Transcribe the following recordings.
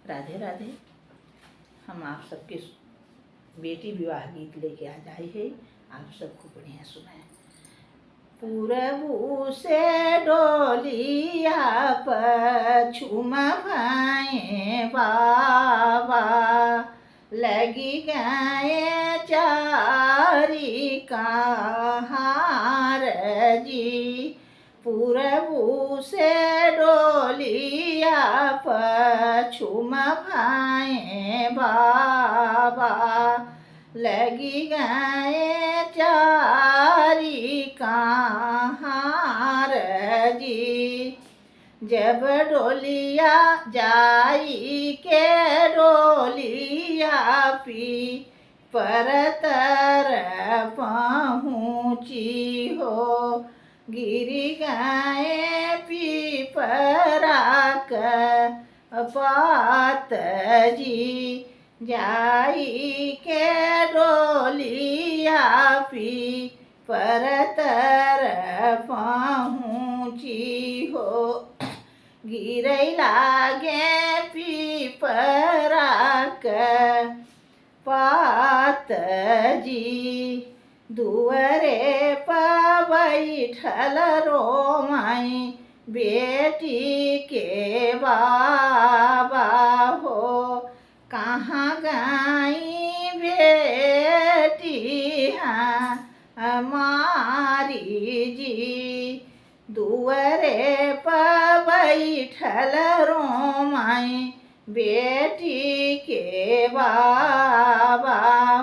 राधे राधे। हम आप सबके बेटी विवाह गीत लेके आ जाए है, आप सबको बढ़िया सुनाए। पूरबू से डोलिया पछुम भाए बाबा, लगी गए चारी कहार जी। पूरबू से डोलिया पछुम भाए बाबा, लगी गए चारी कहार जी। जब डोलिया जाई के डोलिया पी परतर पहुँची हो, गिरी गए पीपरा पात जी। जाई के डोलिया पी परतर पहुँची हो, गिरई लागे पीपरा पात जी। दुअरे पर बैठल रोमाई बेटी के बाबा हो, कहाँ गई बेटी हमारी जी। दुअरे पर बैठल रोमाई बेटी के बाबा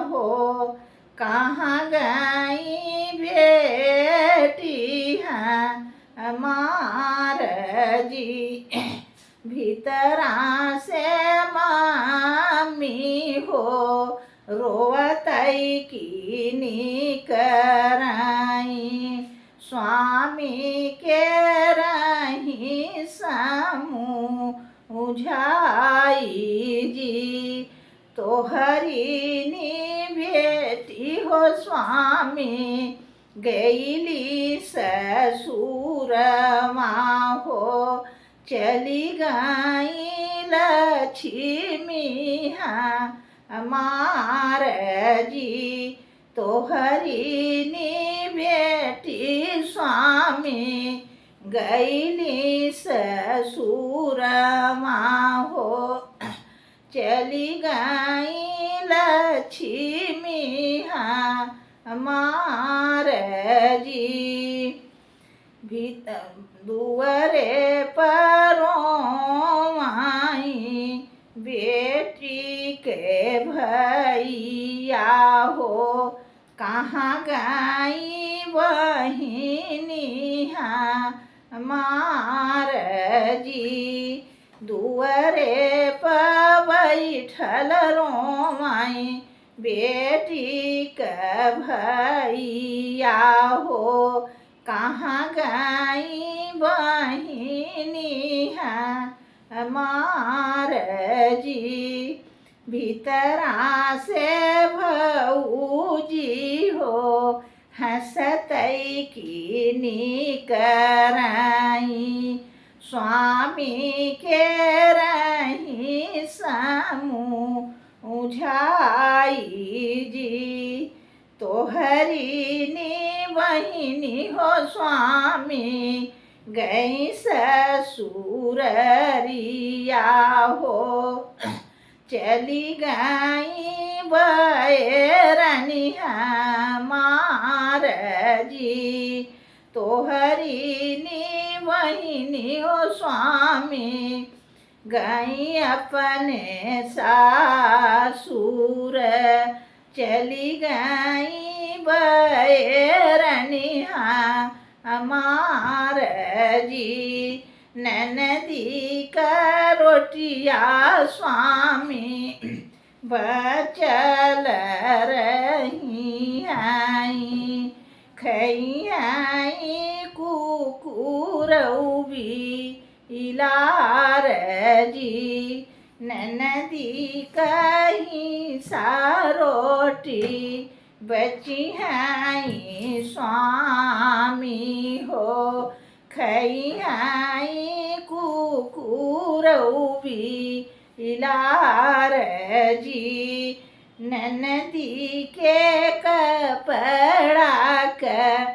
हो, कहाँ गई बेटी हमार जी। भीतरा से मामी हो, रोवतई की निकराई। स्वामी के रही समूझाई जी। तोहरी नी बेटी हो स्वामी, गईली ससुर माँ हो, चली गई लक्ष्मी हमार जी। तोहरी नी बेटी स्वामी, गईली ससुर माँ हो, चली गई लक्ष्मी हमार जी। दुअरे परों आई बेटी के भैया हो, कहाँ गई बहिनी हमार जी। दुअरे पर बैठल रोमाई बेटी के भैया हो, कहाँ गई बहिनी हमार जी। भीतरा से भौजी हो, हंसतई की निकराई। स्वामी के रही समूझाई जी। तोहरी नी बहिनी हो स्वामी, गई ससुररिया हो, चली गई बैरनी हमार जी। तोहरी नी बहिनी हो स्वामी, गई अपने सासुर, चली गई बैरनी हमार जी। ननदी का रोटिया स्वामी, बचल रही आई। खई आई कुकुरौबी इलार जी। ननदी कहीं सारोटी बची हैं स्वामी हो, खई आई कुकुरौबी इलार जी। ननदी के कपड़ा के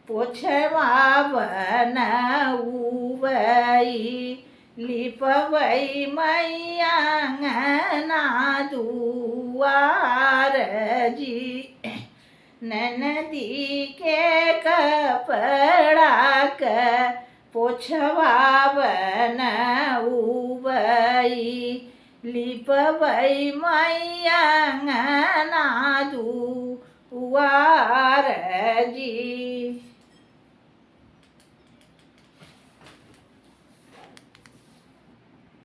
पोछवा बनउबई, लिपवई मैया अंगना दुआर जी। ननदी के कपड़ा के पोछवा बनउबई, लिपवई मैया अंगना दुआर जी।